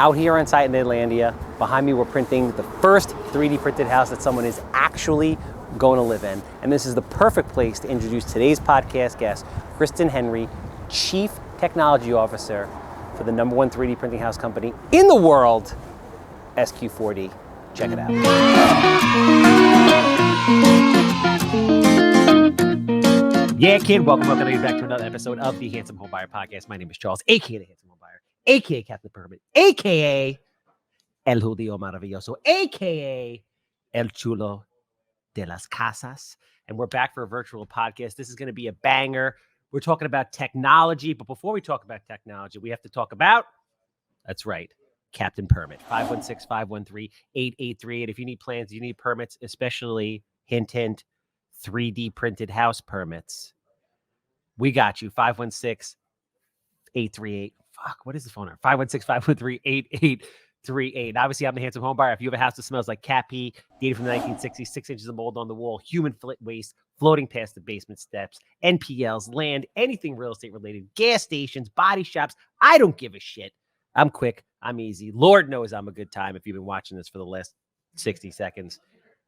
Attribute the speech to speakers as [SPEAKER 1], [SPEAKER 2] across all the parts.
[SPEAKER 1] Out here on site in Atlanta, behind me we're printing the first 3D printed house that someone is actually going to live in. And this is the perfect place to introduce today's podcast guest, Kristen Henry, Chief Technology Officer for the #1 3D printing house company in the world, SQ4D. Check it out. Yeah, kid, welcome back to another episode of the Handsome Homebuyer Podcast. My name is Charles, aka the Handsome Homebuyer, aka Captain Permit, aka El Judío Maravilloso, aka El Chulo de las Casas. And we're back for a virtual podcast. This is going to be a banger. We're talking about technology, but before we talk about technology, we have to talk about, that's right, Captain Permit, 516-513-8838. If you need plans, you need permits, especially, hint, hint, 3D printed house permits, we got you. 516-838. Fuck, what is the phone number? 516-513-8838. Obviously, I'm the Handsome Homebuyer. If you have a house that smells like cat pee, dated from the 1960s, 6 inches of mold on the wall, human waste floating past the basement steps, NPLs, land, anything real estate related, gas stations, body shops, I don't give a shit. I'm quick. I'm easy. Lord knows I'm a good time. If you've been watching this for the last 60 seconds,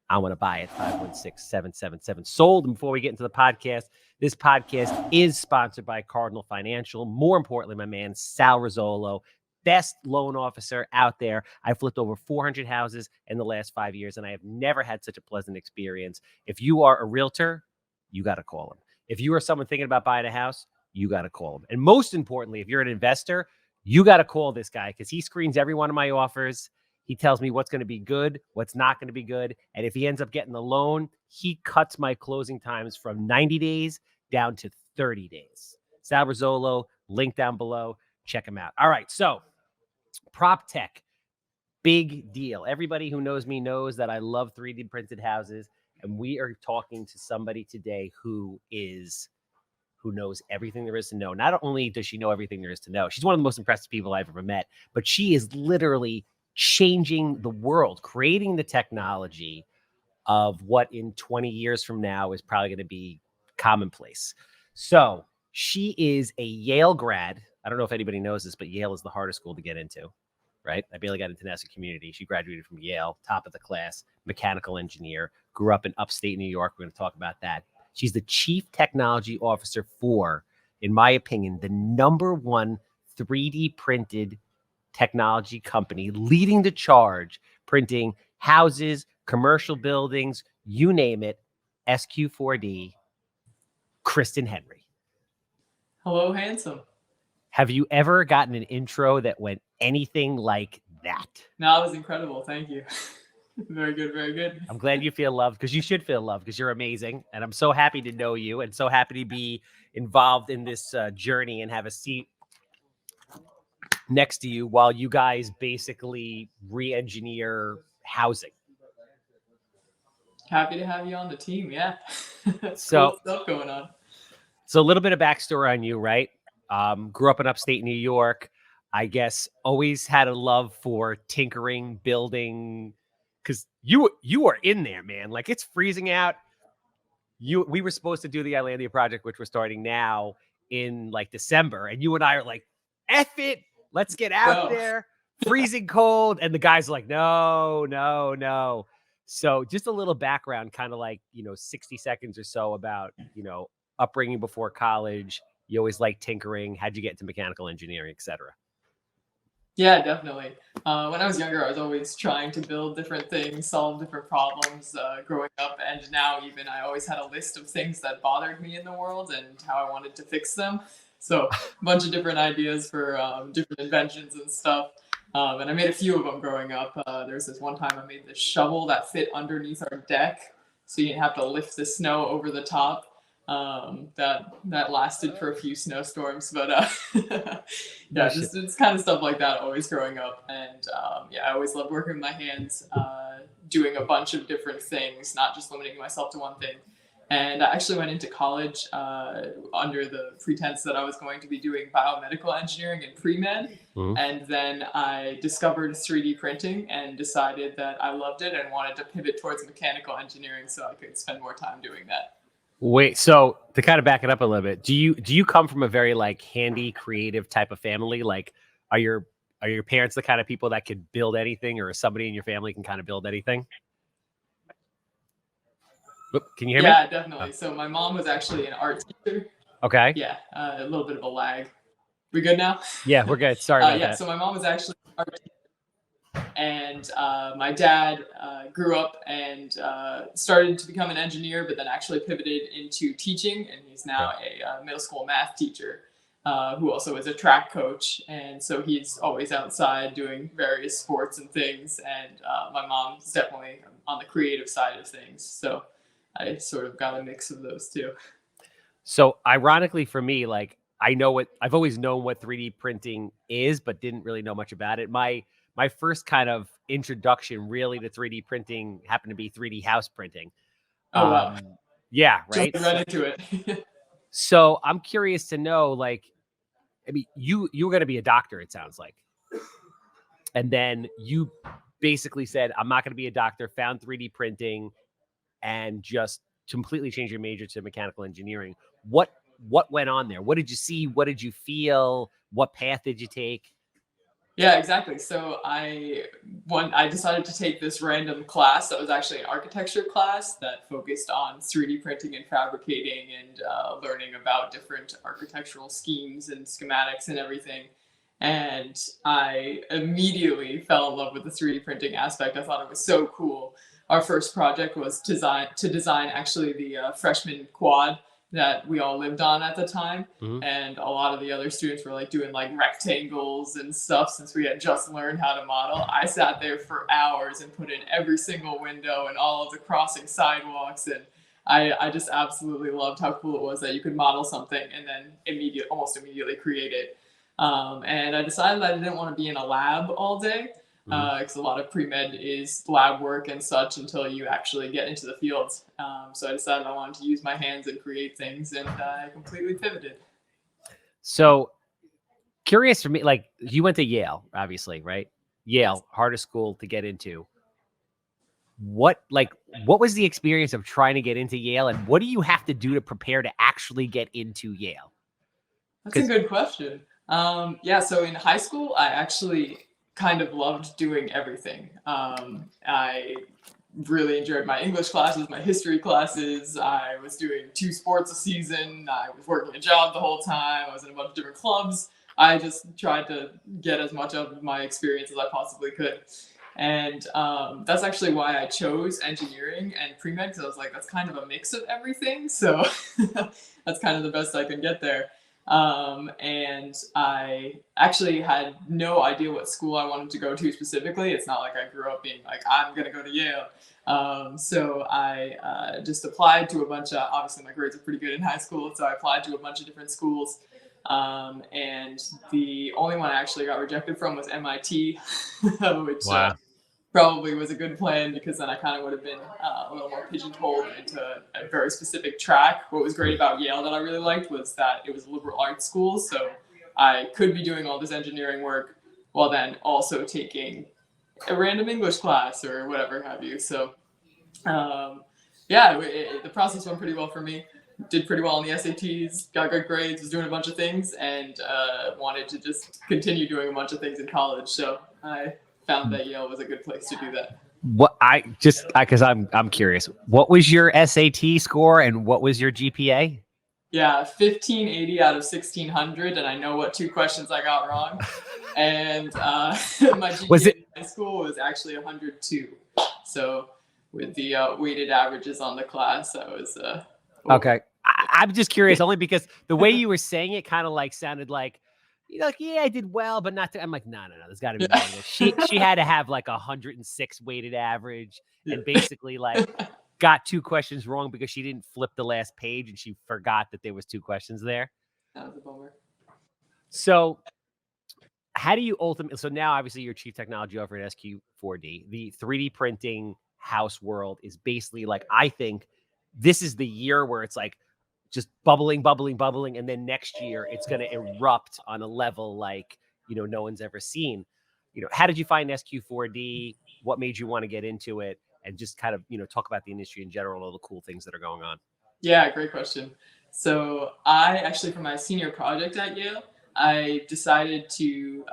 [SPEAKER 1] I want to buy it. 516-777 sold. And before we get into the podcast, this podcast is sponsored by Cardinal Financial. More importantly, my man, Sal Rizzolo, best loan officer out there. I flipped over 400 houses in the last 5 years, and I have never had such a pleasant experience. If you are a realtor, you got to call him. If you are someone thinking about buying a house, you got to call him. And most importantly, if you're an investor, you got to call this guy because he screens every one of my offers. He tells me what's going to be good, what's not going to be good. And if he ends up getting the loan, he cuts my closing times from 90 days down to 30 days. Sal Rizzolo, link down below. Check him out. All right. So prop tech, big deal. Everybody who knows me knows that I love 3D printed houses. And we are talking to somebody today who knows everything there is to know. Not only does she know everything there is to know, she's one of the most impressive people I've ever met, but she is literally changing the world, creating the technology of what in 20 years from now is probably going to be commonplace. So she is a Yale grad. I don't know if anybody knows this, but Yale is the hardest school to get into, right? I barely got into Nassau Community. She graduated from Yale, top of the class, mechanical engineer, grew up in upstate New York. We're going to talk about that. She's the chief technology officer for, in my opinion, the #1 3D printed technology company leading the charge, printing houses, commercial buildings, you name it. SQ4D, Kristen Henry.
[SPEAKER 2] Hello, handsome.
[SPEAKER 1] Have you ever gotten an intro that went anything like that?
[SPEAKER 2] No, it was incredible. Thank you. Very good, very good.
[SPEAKER 1] I'm glad you feel loved because you should feel loved because you're amazing. And I'm so happy to know you and so happy to be involved in this journey and have a seat next to you while you guys basically re-engineer housing.
[SPEAKER 2] Happy to have you on the team. Yeah.
[SPEAKER 1] So
[SPEAKER 2] cool stuff going on.
[SPEAKER 1] So a little bit of backstory on you, right? Grew up in upstate New York. I guess always had a love for tinkering, building, because you are in there, man. Like it's freezing out. We were supposed to do the Islandia project, which we're starting now in like December, and you and I are like, F it. Let's get out there, freezing cold. And the guys are like, no. So just a little background, kind of like, 60 seconds or so about, upbringing before college. You always like tinkering. How'd you get into mechanical engineering, et cetera?
[SPEAKER 2] Yeah, definitely. When I was younger, I was always trying to build different things, solve different problems growing up. And now even I always had a list of things that bothered me in the world and how I wanted to fix them. So a bunch of different ideas for different inventions and stuff. And I made a few of them growing up. There's this one time I made this shovel that fit underneath our deck, so you didn't have to lift the snow over the top. That lasted for a few snowstorms, but yeah, just it's kind of stuff like that always growing up. And I always loved working with my hands, doing a bunch of different things, not just limiting myself to one thing. And I actually went into college under the pretense that I was going to be doing biomedical engineering and pre-med. Mm-hmm. And then I discovered 3D printing and decided that I loved it and wanted to pivot towards mechanical engineering so I could spend more time doing that.
[SPEAKER 1] Wait, so to kind of back it up a little bit, do you come from a very like handy, creative type of family? Like, are your Are your parents the kind of people that could build anything, or somebody in your family can kind of build anything? Oop, can you hear me?
[SPEAKER 2] Yeah, definitely. So my mom was actually an art teacher.
[SPEAKER 1] Okay.
[SPEAKER 2] Yeah, a little bit of a lag. We good now?
[SPEAKER 1] Yeah, we're good. Sorry about
[SPEAKER 2] Yeah,
[SPEAKER 1] that.
[SPEAKER 2] so my mom was actually an art teacher, and my dad grew up and started to become an engineer, but then actually pivoted into teaching, and he's now a middle school math teacher. Who also is a track coach, and so he's always outside doing various sports and things. And my mom's definitely on the creative side of things, so I sort of got a mix of those two.
[SPEAKER 1] So ironically for me, like I've always known what 3D printing is, but didn't really know much about it. My first kind of introduction really to 3D printing happened to be 3D house printing.
[SPEAKER 2] Oh wow!
[SPEAKER 1] Yeah, right.
[SPEAKER 2] Jumping right into it.
[SPEAKER 1] So I'm curious to know, like, I mean, you were going to be a doctor, it sounds like, and then you basically said, "I'm not going to be a doctor." Found 3D printing and just completely changed your major to mechanical engineering. What went on there? What did you see? What did you feel? What path did you take?
[SPEAKER 2] Yeah, exactly. So I decided to take this random class that was actually an architecture class that focused on 3D printing and fabricating and learning about different architectural schemes and schematics and everything. And I immediately fell in love with the 3D printing aspect. I thought it was so cool. Our first project was to design actually the freshman quad that we all lived on at the time.
[SPEAKER 1] Mhm.
[SPEAKER 2] And a lot of the other students were like doing like rectangles and stuff since we had just learned how to model. I sat there for hours and put in every single window and all of the crossing sidewalks, and I just absolutely loved how cool it was that you could model something and then almost immediately create it. And I decided that I didn't want to be in a lab all day, because a lot of pre-med is lab work and such until you actually get into the fields. So I decided I wanted to use my hands and create things, and I completely pivoted.
[SPEAKER 1] So curious for me, like you went to Yale, obviously, right? Yale, hardest school to get into. What was the experience of trying to get into Yale, and what do you have to do to prepare to actually get into Yale?
[SPEAKER 2] That's a good question. Yeah, so in high school, I actually kind of loved doing everything. I really enjoyed my English classes, my history classes. I was doing 2 sports a season. I was working a job the whole time. I was in a bunch of different clubs. I just tried to get as much of my experience as I possibly could. And that's actually why I chose engineering and pre-med, because I was like, that's kind of a mix of everything. So that's kind of the best I can get there. And I actually had no idea what school I wanted to go to specifically. It's not like I grew up being like, I'm going to go to Yale. So I just applied to a bunch of, obviously my grades are pretty good in high school, so I applied to a bunch of different schools. And the only one I actually got rejected from was MIT, which probably was a good plan, because then I kind of would have been a little more pigeonholed into a very specific track. What was great about Yale that I really liked was that it was a liberal arts school, so I could be doing all this engineering work while then also taking a random English class or whatever have you. So the process went pretty well for me. Did pretty well on the SATs, got good grades, was doing a bunch of things, and wanted to just continue doing a bunch of things in college. So I found that Yale was a good place to do that.
[SPEAKER 1] Because I'm curious, what was your SAT score and what was your GPA?
[SPEAKER 2] Yeah, 1580 out of 1600, and I know what 2 questions I got wrong. And my GPA in high school was actually 102. So with the weighted averages on the class, I was
[SPEAKER 1] okay. I'm just curious, only because the way you were saying it kind of like sounded like, you know, like, yeah, I did well, but not. I'm like, no, there's got to be more than this. She had to have like 106 weighted average, and basically like got 2 questions wrong because she didn't flip the last page and she forgot that there was 2 questions there.
[SPEAKER 2] That was a bummer.
[SPEAKER 1] So how do you ultimately? So now, obviously, you're chief technology officer at SQ4D. The 3D printing house world is basically like, I think this is the year where it's like just bubbling, and then next year it's going to erupt on a level like, you know, no one's ever seen. You know, how did you find SQ4D? What made you want to get into it? And just kind of, you know, talk about the industry in general, all the cool things that are going on.
[SPEAKER 2] Yeah, great question. So I actually, for my senior project at Yale, I decided to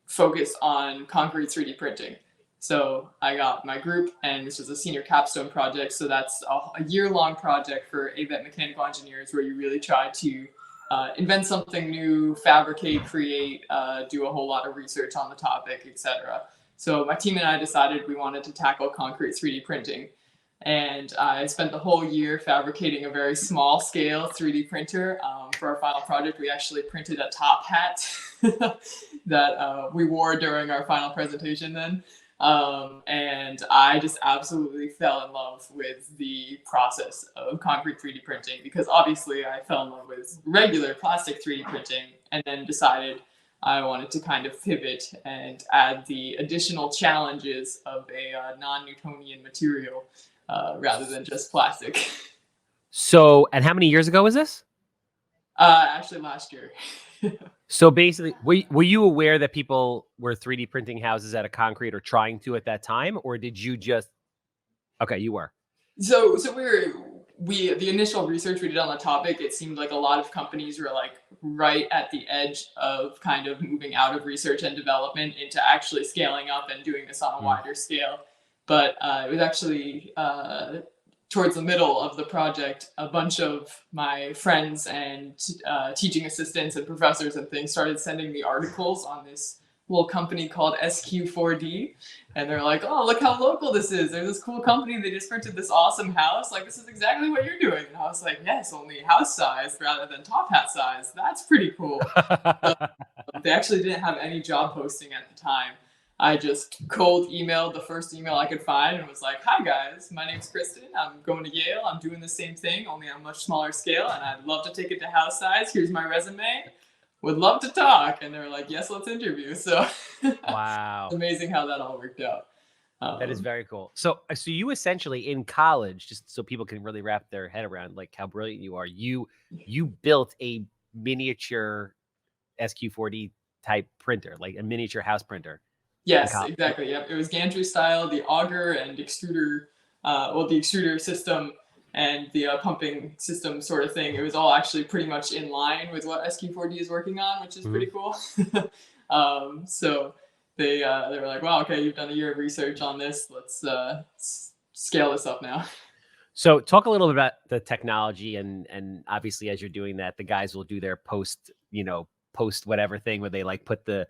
[SPEAKER 2] focused on concrete 3D printing. So I got my group, and this was a senior capstone project. So that's a year-long project for AVET mechanical engineers, where you really try to invent something new, fabricate, create, do a whole lot of research on the topic, etc. So my team and I decided we wanted to tackle concrete 3D printing. And I spent the whole year fabricating a very small scale 3D printer. For our final project, we actually printed a top hat that we wore during our final presentation then. And I just absolutely fell in love with the process of concrete 3D printing, because obviously I fell in love with regular plastic 3D printing, and then decided I wanted to kind of pivot and add the additional challenges of a non-Newtonian material rather than just plastic.
[SPEAKER 1] So, and how many years ago was this?
[SPEAKER 2] Actually last year.
[SPEAKER 1] So basically, were you aware that people were 3D printing houses out of concrete or trying to at that time? Or did you just, okay, you were.
[SPEAKER 2] So the initial research we did on the topic, it seemed like a lot of companies were like right at the edge of kind of moving out of research and development into actually scaling up and doing this on a wider scale. But it was actually towards the middle of the project, a bunch of my friends and teaching assistants and professors and things started sending me articles on this little company called SQ4D. And they're like, oh, look how local this is. There's this cool company. They just printed this awesome house. Like, this is exactly what you're doing. And I was like, yes, only house size rather than top hat size. That's pretty cool. So, they actually didn't have any job posting at the time. I just cold emailed the first email I could find and was like, hi guys, my name's Kristen. I'm going to Yale. I'm doing the same thing, only on a much smaller scale. And I'd love to take it to house size. Here's my resume. Would love to talk. And they were like, yes, let's interview. So
[SPEAKER 1] Wow.
[SPEAKER 2] it's amazing how that all worked out.
[SPEAKER 1] That is very cool. So you essentially in college, just so people can really wrap their head around like how brilliant you are, you built a miniature SQ4D type printer, like a miniature house printer.
[SPEAKER 2] Yes, exactly. Yep. It was gantry style, the auger and extruder, the extruder system and the pumping system sort of thing. It was all actually pretty much in line with what SQ4D is working on, which is pretty cool. So they were like, wow, okay, you've done a year of research on this. Let's scale this up now.
[SPEAKER 1] So talk a little bit about the technology, and obviously as you're doing that, the guys will do their post whatever thing where they like put the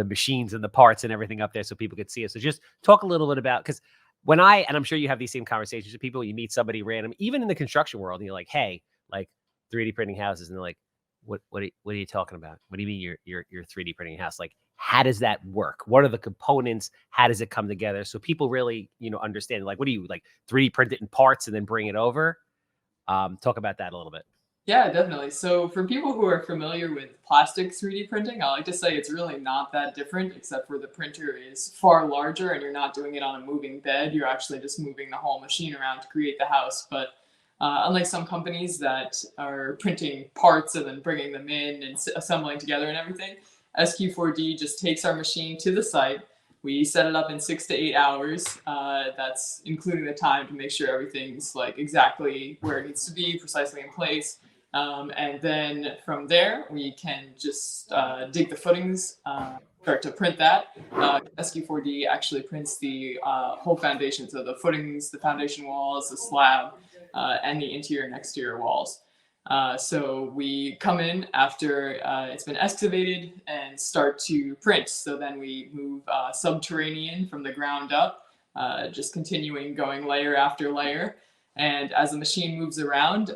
[SPEAKER 1] machines and the parts and everything up there so people could see it. So just talk a little bit about, because and I'm sure you have these same conversations with people, you meet somebody random, even in the construction world, and you're like, hey, like 3D printing houses. And they're like, what are you talking about? What do you mean you're 3D printing a house? Like, how does that work? What are the components? How does it come together? So people really, understand, like, what do you like 3D print it in parts and then bring it over? Talk about that a little bit.
[SPEAKER 2] Yeah, definitely. So for people who are familiar with plastic 3D printing, I like to say it's really not that different, except for the printer is far larger and you're not doing it on a moving bed. You're actually just moving the whole machine around to create the house. But unlike some companies that are printing parts and then bringing them in and assembling together and everything, SQ4D just takes our machine to the site. We set it up in 6 to 8 hours. That's including the time to make sure everything's like exactly where it needs to be, precisely in place. And then from there, we can just dig the footings, start to print that. SQ4D actually prints the whole foundation, so the footings, the foundation walls, the slab, and the interior and exterior walls. So we come in after it's been excavated and start to print. So then we move subterranean from the ground up, just continuing going layer after layer. And as the machine moves around,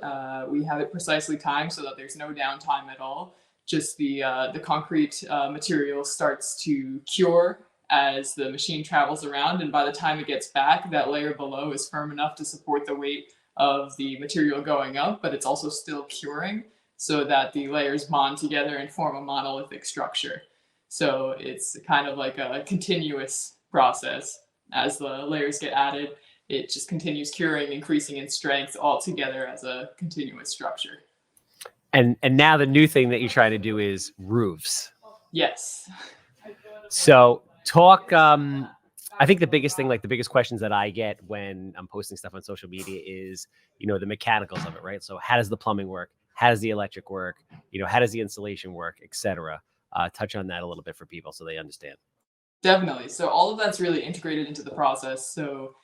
[SPEAKER 2] we have it precisely timed so that there's no downtime at all. Just the concrete material starts to cure as the machine travels around. And by the time it gets back, that layer below is firm enough to support the weight of the material going up, but it's also still curing so that the layers bond together and form a monolithic structure. So it's kind of like a continuous process. As the layers get added, it just continues curing, increasing in strength all together as a continuous structure.
[SPEAKER 1] And now the new thing that you're trying to do is roofs.
[SPEAKER 2] Yes.
[SPEAKER 1] So talk, I think the biggest thing, like the biggest questions that I get when I'm posting stuff on social media is, the mechanicals of it, right? So how does the plumbing work? How does the electric work? How does the insulation work, et cetera? touch on that a little bit for people so they understand.
[SPEAKER 2] Definitely. So all of that's really integrated into the process. So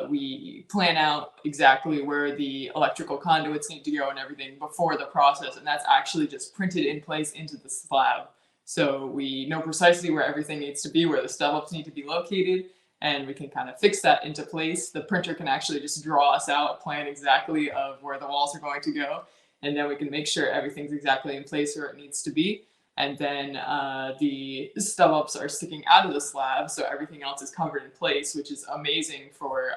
[SPEAKER 2] we plan out exactly where the electrical conduits need to go and everything before the process, and that's actually just printed in place into the slab. So we know precisely where everything needs to be, where the stub-ups need to be located, and we can kind of fix that into place. The printer can actually just draw us out a plan exactly of where the walls are going to go, and then we can make sure everything's exactly in place where it needs to be. And then the stub-ups are sticking out of the slab, so everything else is covered in place, which is amazing for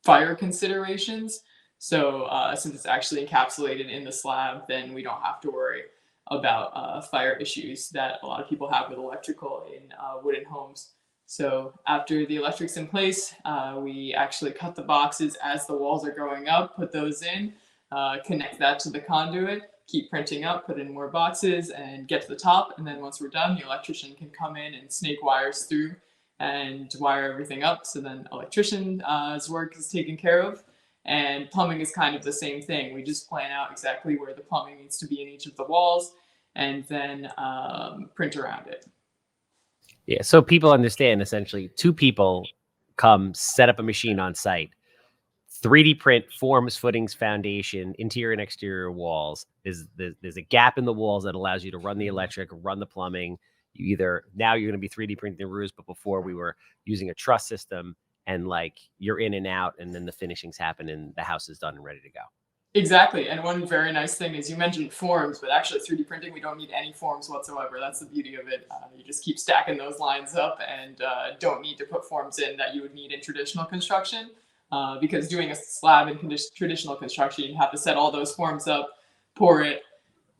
[SPEAKER 2] fire considerations. So since it's actually encapsulated in the slab, then we don't have to worry about fire issues that a lot of people have with electrical in wooden homes. So after the electric's in place, we actually cut the boxes as the walls are going up, put those in, connect that to the conduit, keep printing up, put in more boxes, and get to the top. And then once we're done, the electrician can come in and snake wires through and wire everything up. So then electrician's work is taken care of. And plumbing is kind of the same thing. We just plan out exactly where the plumbing needs to be in each of the walls and then print around it.
[SPEAKER 1] Yeah, so people understand essentially 2 people come set up a machine on site, 3D print forms, footings, foundation, interior and exterior walls. There's a gap in the walls that allows you to run the electric, run the plumbing. Now you're going to be 3D printing the roofs, but before we were using a truss system, and like you're in and out, and then the finishings happen and the house is done and ready to go.
[SPEAKER 2] Exactly. And one very nice thing is you mentioned forms, but actually 3D printing, we don't need any forms whatsoever. That's the beauty of it. You just keep stacking those lines up and don't need to put forms in that you would need in traditional construction. Because doing a slab in traditional construction, you have to set all those forms up, pour it,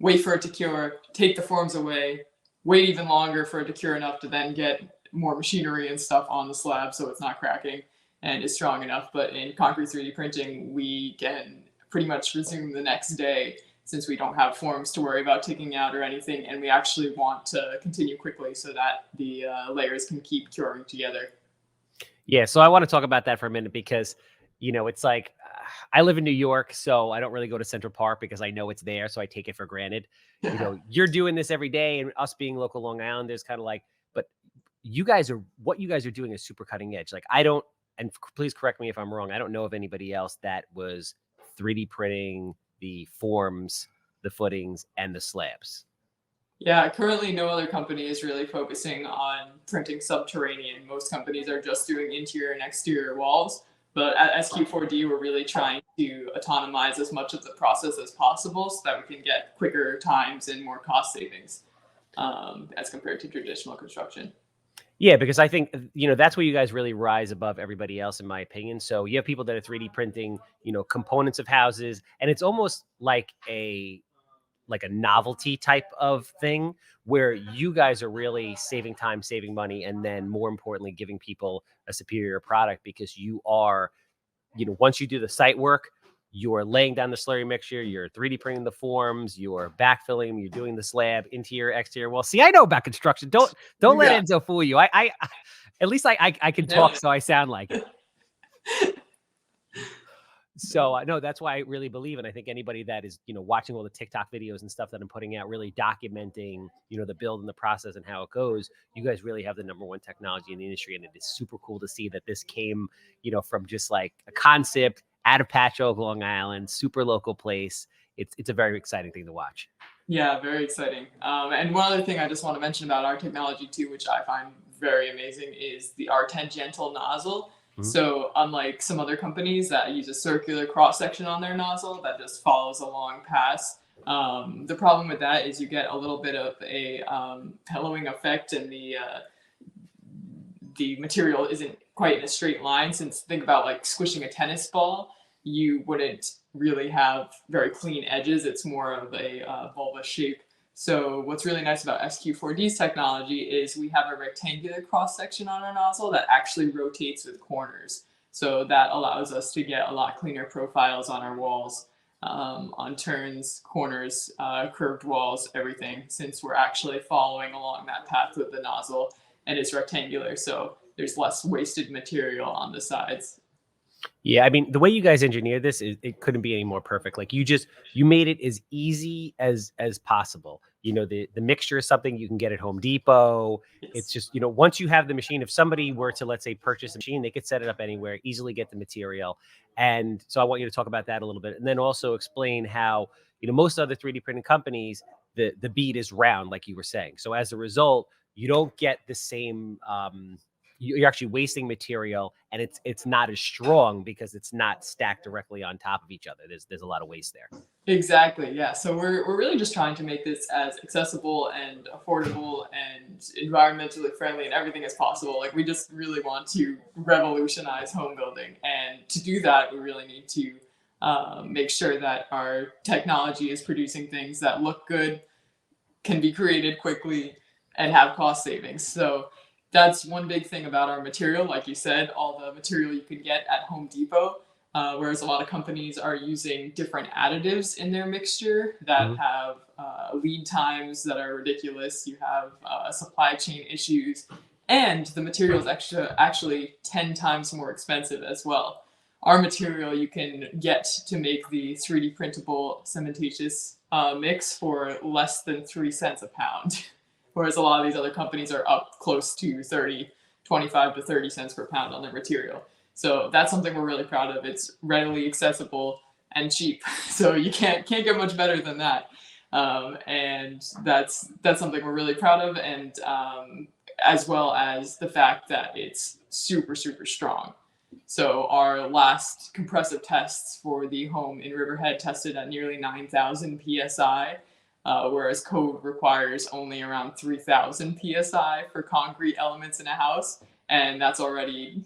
[SPEAKER 2] wait for it to cure, take the forms away, wait even longer for it to cure enough to then get more machinery and stuff on the slab so it's not cracking and is strong enough. But in concrete 3D printing, we can pretty much resume the next day since we don't have forms to worry about taking out or anything, and we actually want to continue quickly so that the layers can keep curing together.
[SPEAKER 1] Yeah, so I want to talk about that for a minute because, it's like I live in New York, so I don't really go to Central Park because I know it's there, so I take it for granted. You're doing this every day, and us being local Long Islanders, kind of like, but what you guys are doing is super cutting edge. Like and please correct me if I'm wrong, I don't know of anybody else that was 3D printing the forms, the footings, and the slabs.
[SPEAKER 2] Yeah, currently no other company is really focusing on printing subterranean. Most companies are just doing interior and exterior walls. But at SQ4D, we're really trying to autonomize as much of the process as possible so that we can get quicker times and more cost savings as compared to traditional construction.
[SPEAKER 1] Yeah, because I think, that's where you guys really rise above everybody else, in my opinion. So you have people that are 3D printing, components of houses, and it's almost like a novelty type of thing where you guys are really saving time, saving money, and then more importantly, giving people a superior product because you are, once you do the site work, you're laying down the slurry mixture, you're 3D printing the forms, you're backfilling them, you're doing the slab, interior, exterior. Well, see, I know about construction. Don't let Enzo fool you. I at least I can talk, so I sound like it. So no, that's why I really believe, and I think anybody that is, watching all the TikTok videos and stuff that I'm putting out, really documenting, the build and the process and how it goes, you guys really have the #1 technology in the industry, and it is super cool to see that this came, from just like a concept out of Patchogue, Long Island, super local place. It's a very exciting thing to watch.
[SPEAKER 2] Yeah, very exciting. And one other thing I just want to mention about our technology too, which I find very amazing, is our tangential nozzle. So unlike some other companies that use a circular cross section on their nozzle that just follows a long pass, the problem with that is you get a little bit of a pillowing effect, and the material isn't quite in a straight line. Since think about like squishing a tennis ball, you wouldn't really have very clean edges. It's more of a bulbous shape. So what's really nice about SQ4D's technology is we have a rectangular cross section on our nozzle that actually rotates with corners. So that allows us to get a lot cleaner profiles on our walls, on turns, corners, curved walls, everything, since we're actually following along that path with the nozzle and it's rectangular. So there's less wasted material on the sides.
[SPEAKER 1] Yeah, I mean, the way you guys engineer this is it couldn't be any more perfect. Like you made it as easy as possible. The mixture is something you can get at Home Depot. It's
[SPEAKER 2] Yes.
[SPEAKER 1] just, once you have the machine, if somebody were to, let's say, purchase a machine, they could set it up anywhere, easily get the material. And so I want you to talk about that a little bit, and then also explain how, most other 3D printing companies, the bead is round, like you were saying. So as a result, you don't get the same you're actually wasting material, and it's not as strong because it's not stacked directly on top of each other. There's a lot of waste there.
[SPEAKER 2] Exactly. Yeah. So we're really just trying to make this as accessible and affordable and environmentally friendly and everything as possible. Like we just really want to revolutionize home building, and to do that, we really need to make sure that our technology is producing things that look good, can be created quickly, and have cost savings. So that's one big thing about our material. Like you said, all the material you can get at Home Depot, whereas a lot of companies are using different additives in their mixture that
[SPEAKER 1] Mhm.
[SPEAKER 2] have lead times that are ridiculous. You have supply chain issues, and the material is actually 10 times more expensive as well. Our material you can get to make the 3D printable cementitious mix for less than 3 cents a pound. Whereas a lot of these other companies are up close to 30, 25 to 30 cents per pound on their material. So that's something we're really proud of. It's readily accessible and cheap. So you can't get much better than that. And that's something we're really proud of, and as well as the fact that it's super super strong. So our last compressive tests for the home in Riverhead tested at nearly 9,000 psi, whereas code requires only around 3,000 psi for concrete elements in a house, and that's already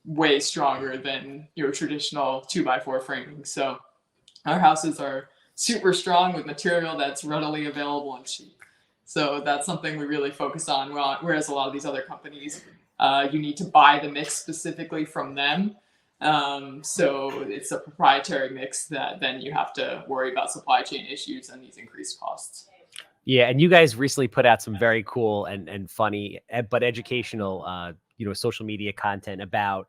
[SPEAKER 2] way stronger than your traditional 2x4 framing. So our houses are super strong with material that's readily available and cheap. So that's something we really focus on. Whereas a lot of these other companies, you need to buy the mix specifically from them. So it's a proprietary mix that then you have to worry about supply chain issues and these increased costs.
[SPEAKER 1] Yeah, and you guys recently put out some very cool and funny but educational social media content about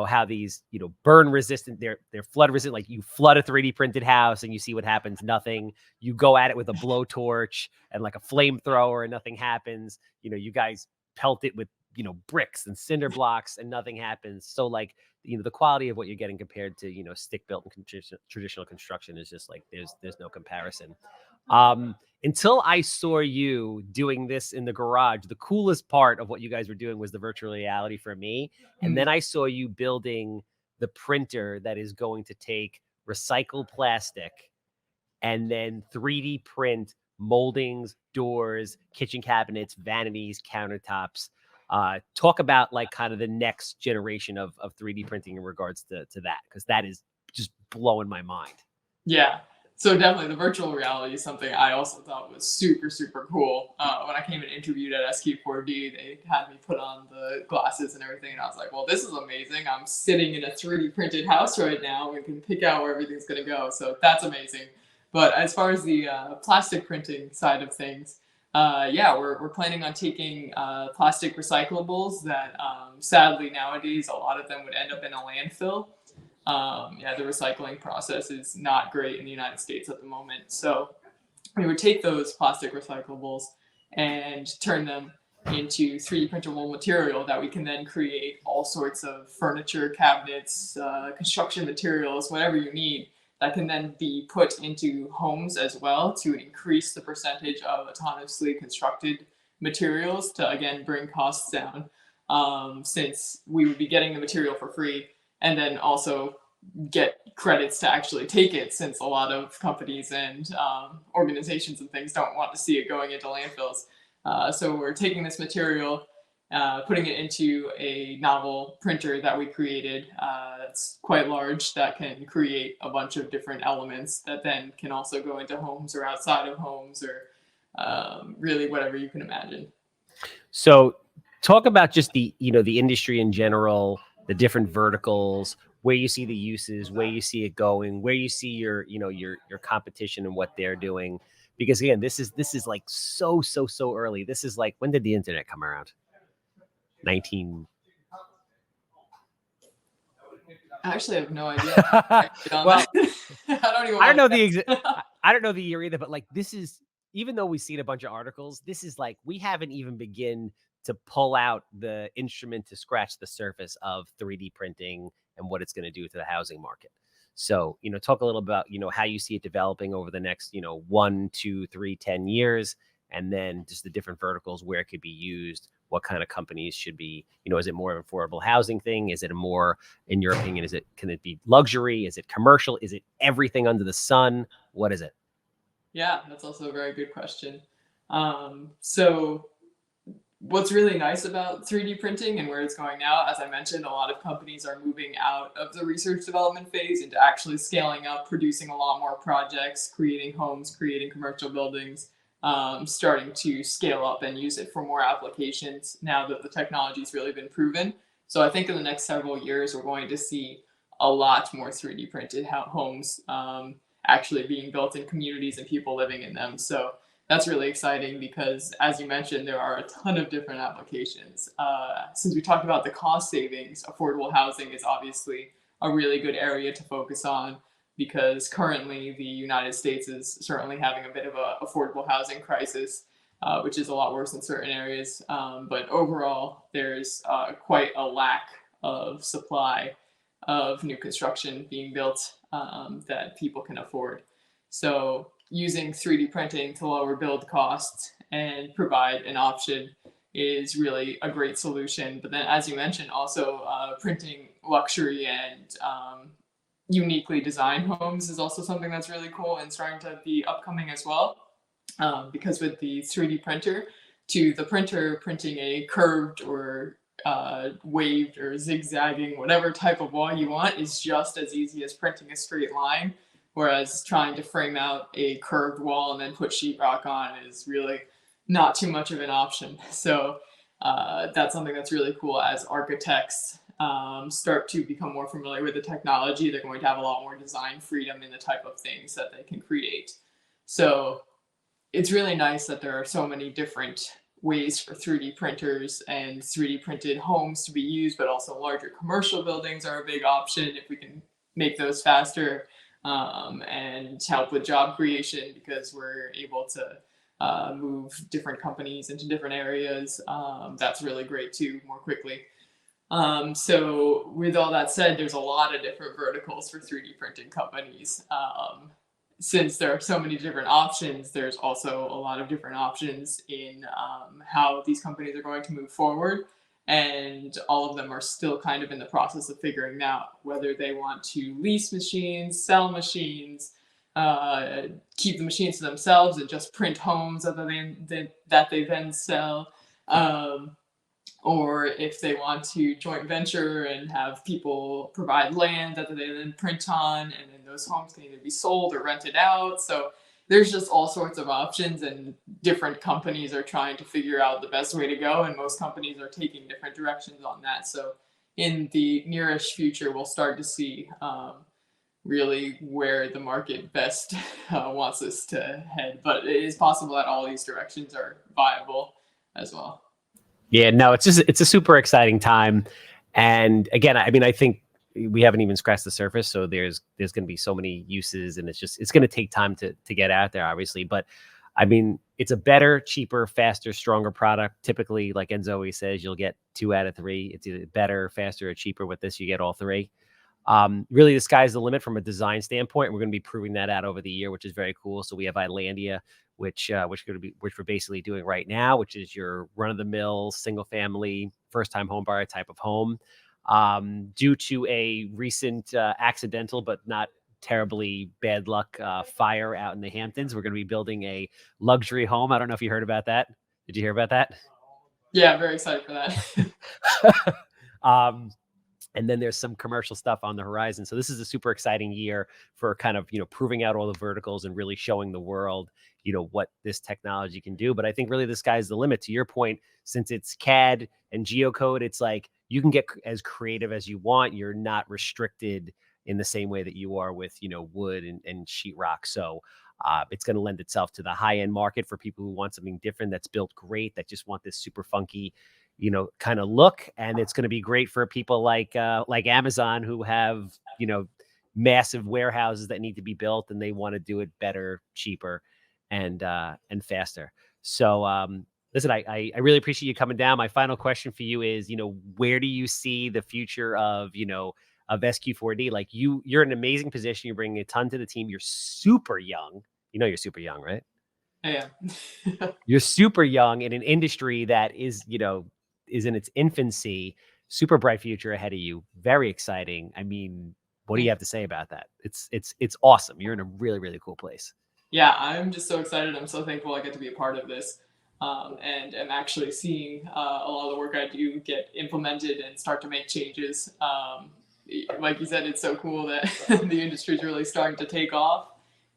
[SPEAKER 1] how these burn resistant, they're flood resistant. Like you flood a 3D printed house and you see what happens, nothing. You go at it with a blowtorch and like a flamethrower and nothing happens. You guys pelt it with bricks and cinder blocks and nothing happens. So like the quality of what you're getting compared to stick built and traditional construction is just like there's no comparison. Until I saw you doing this in the garage, the coolest part of what you guys were doing was the virtual reality for me. And then
[SPEAKER 2] Mm.
[SPEAKER 1] I saw you building the printer that is going to take recycled plastic and then 3D print moldings, doors, kitchen cabinets, vanities, countertops. Talk about like kind of the next generation of 3D printing in regards to that, because that is just blowing my mind.
[SPEAKER 2] Yeah. So definitely the virtual reality is something I also thought was super, super cool. When I came and interviewed at SQ4D, they had me put on the glasses and everything. And I was like, well, this is amazing. I'm sitting in a 3D printed house right now. We can pick out where everything's going to go. So that's amazing. But as far as the plastic printing side of things, yeah, we're planning on taking plastic recyclables that sadly nowadays a lot of them would end up in a landfill. Yeah, the recycling process is not great in the United States at the moment. So we would take those plastic recyclables and turn them into 3D printable material that we can then create all sorts of furniture, cabinets, construction materials, whatever you need, that can then be put into homes as well to increase the percentage of autonomously constructed materials to again bring costs down. Since we would be getting the material for free and then also get credits to actually take it, since a lot of companies and organizations and things don't want to see it going into landfills. So we're taking this material, putting it into a novel printer that we created that's quite large, that can create a bunch of different elements that then can also go into homes or outside of homes, or really whatever you can imagine.
[SPEAKER 1] So talk about just the industry in general, the different verticals, where you see the uses, where you see it going, where you see your competition and what they're doing. Because again, this is like so early. This is like, when did the internet come around? 19
[SPEAKER 2] I actually have no idea. On
[SPEAKER 1] Well,
[SPEAKER 2] that. I don't even
[SPEAKER 1] I don't
[SPEAKER 2] want
[SPEAKER 1] know
[SPEAKER 2] to
[SPEAKER 1] the
[SPEAKER 2] guess.
[SPEAKER 1] I don't know the year either, but like this is, even though we've seen a bunch of articles, this is like we haven't even begin to pull out the instrument to scratch the surface of 3D printing and what it's going to do to the housing market. So, talk a little about, how you see it developing over the next, 1, 2, 3, 10 years, and then just the different verticals where it could be used, what kind of companies should be, is it more of an affordable housing thing? Is it a more, in your opinion, can it be luxury? Is it commercial? Is it everything under the sun? What is it?
[SPEAKER 2] Yeah, that's also a very good question. So what's really nice about 3D printing and where it's going now, as I mentioned, a lot of companies are moving out of the research development phase into actually scaling up, producing a lot more projects, creating homes, creating commercial buildings, starting to scale up and use it for more applications now that the technology's really been proven. So I think in the next several years, we're going to see a lot more 3D printed homes actually being built in communities and people living in them. So that's really exciting because, as you mentioned, there are a ton of different applications. Since we talked about the cost savings, affordable housing is obviously a really good area to focus on because currently the United States is certainly having a bit of an affordable housing crisis, which is a lot worse in certain areas. But overall, there's quite a lack of supply of new construction being built that people can afford. So using 3D printing to lower build costs and provide an option is really a great solution. But then, as you mentioned, also printing luxury and uniquely designed homes is also something that's really cool and starting to be upcoming as well. Because with the 3D printer, to the printer printing a curved or waved or zigzagging, whatever type of wall you want, is just as easy as printing a straight line. Whereas trying to frame out a curved wall and then put sheetrock on is really not too much of an option. So that's something that's really cool as architects start to become more familiar with the technology. They're going to have a lot more design freedom in the type of things that they can create. So it's really nice that there are so many different ways for 3D printers and 3D printed homes to be used, but also larger commercial buildings are a big option if we can make those faster and help with job creation because we're able to move different companies into different areas. That's really great too, more quickly. So with all that said, there's a lot of different verticals for 3D printing companies. Since there are so many different options, there's also a lot of different options in how these companies are going to move forward. And all of them are still kind of in the process of figuring out whether they want to lease machines, sell machines, keep the machines to themselves and just print homes that they then sell. Or if they want to joint venture and have people provide land that they then print on, and then those homes can either be sold or rented out. So there's just all sorts of options, and different companies are trying to figure out the best way to go, and most companies are taking different directions on that. So in the nearish future, we'll start to see really where the market best wants us to head. But it is possible that all these directions are viable as well.
[SPEAKER 1] Yeah, no, it's a super exciting time. And again, I mean, I think we haven't even scratched the surface. So there's going to be so many uses, and it's going to take time to get out there, obviously. But I mean, it's a better, cheaper, faster, stronger product. Typically, like Enzo always says, you'll get 2 out of 3. It's either better, faster, or cheaper. With this, you get all 3. Really, the sky's the limit from a design standpoint. We're going to be proving that out over the year, which is very cool. So we have Islandia, which we're basically doing right now, which is your run-of-the-mill, single-family, first-time home buyer type of home. Due to a recent accidental but not terribly bad luck fire out in the Hamptons, we're going to be building a luxury home. I don't know if you heard about that. Did you hear about that?
[SPEAKER 2] Yeah, I'm very excited for that.
[SPEAKER 1] And then there's some commercial stuff on the horizon. So this is a super exciting year for kind of, proving out all the verticals and really showing the world, what this technology can do. But I think really the sky's the limit. To your point, since it's CAD and geocode, it's like you can get as creative as you want. You're not restricted in the same way that you are with, wood and sheetrock. So it's going to lend itself to the high end market for people who want something different that's built great, that just want this super funky, kind of look. And it's going to be great for people like Amazon, who have, massive warehouses that need to be built, and they want to do it better, cheaper, and faster. So, listen, I really appreciate you coming down. My final question for you is, where do you see the future of, of SQ4D? Like, you're in an amazing position. You're bringing a ton to the team. You're super young. You're super young, right?
[SPEAKER 2] I am.
[SPEAKER 1] You're super young in an industry that is in its infancy. Super bright future ahead of you. Very exciting. I mean, what do you have to say about that? It's awesome. You're in a really, really cool place.
[SPEAKER 2] Yeah, I'm just so excited. I'm so thankful I get to be a part of this. And am actually seeing a lot of the work I do get implemented and start to make changes. Like you said, it's so cool that the industry is really starting to take off,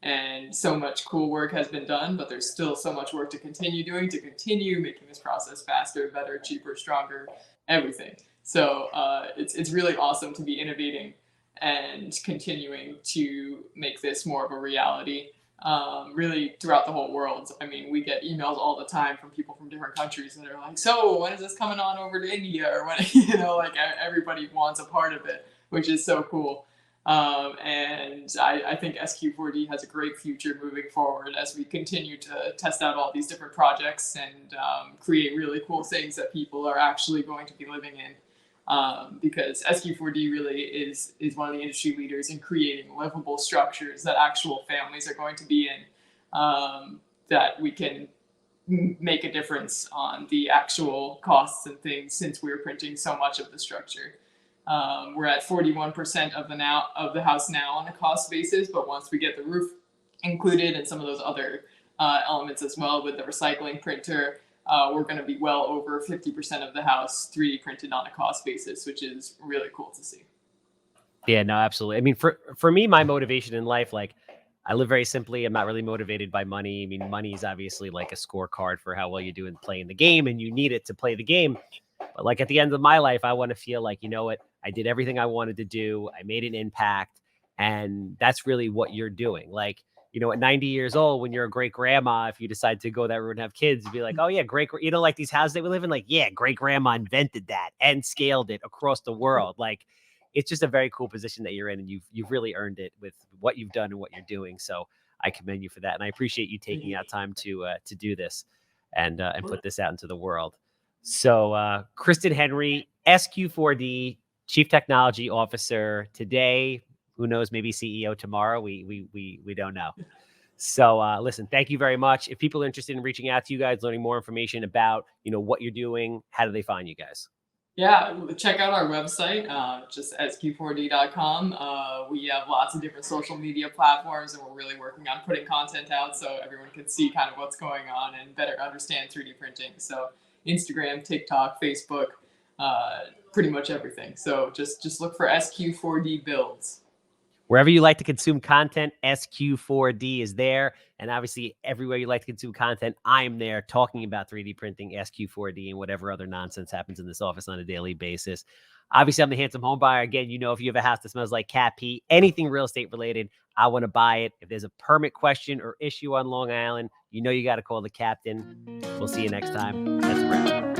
[SPEAKER 2] and so much cool work has been done, but there's still so much work to continue doing, to continue making this process faster, better, cheaper, stronger, everything. So it's really awesome to be innovating and continuing to make this more of a reality. Really throughout the whole world. I mean, we get emails all the time from people from different countries that are like, so when is this coming on over to India? Or when, like everybody wants a part of it, which is so cool. And I think SQ4D has a great future moving forward as we continue to test out all these different projects and create really cool things that people are actually going to be living in. Because SQ4D really is one of the industry leaders in creating livable structures that actual families are going to be in, that we can make a difference on the actual costs and things, since we're printing so much of the structure. We're at 41% of the house now on a cost basis, but once we get the roof included and some of those other elements as well with the recycling printer, we're going to be well over 50% of the house 3D printed on a cost basis, which is really cool to see.
[SPEAKER 1] Yeah, no, absolutely. I mean, for me, my motivation in life, like, I live very simply. I'm not really motivated by money. I mean, money is obviously like a scorecard for how well you do in playing the game, and you need it to play the game. But like at the end of my life, I want to feel like, you know what, I did everything I wanted to do. I made an impact. And that's really what you're doing. Like, at 90 years old, when you're a great grandma, if you decide to go that route and have kids, you'd be like, oh yeah, great. Like these houses that we live in, like, yeah, great grandma invented that and scaled it across the world. Like, it's just a very cool position that you're in, and you've really earned it with what you've done and what you're doing. So I commend you for that. And I appreciate you taking out time to do this and put this out into the world. So Kristen Henry, SQ4D, Chief Technology Officer today. Who knows? Maybe CEO tomorrow. We don't know. So listen, thank you very much. If people are interested in reaching out to you guys, learning more information about what you're doing, how do they find you guys?
[SPEAKER 2] Yeah, check out our website, just sq4d.com. We have lots of different social media platforms, and we're really working on putting content out so everyone can see kind of what's going on and better understand 3D printing. So Instagram, TikTok, Facebook, pretty much everything. So just look for SQ4D builds.
[SPEAKER 1] Wherever you like to consume content, SQ4D is there. And obviously, everywhere you like to consume content, I'm there talking about 3D printing, SQ4D, and whatever other nonsense happens in this office on a daily basis. Obviously, I'm the handsome home buyer. Again, if you have a house that smells like cat pee, anything real estate related, I want to buy it. If there's a permit question or issue on Long Island, you got to call the captain. We'll see you next time. That's a wrap.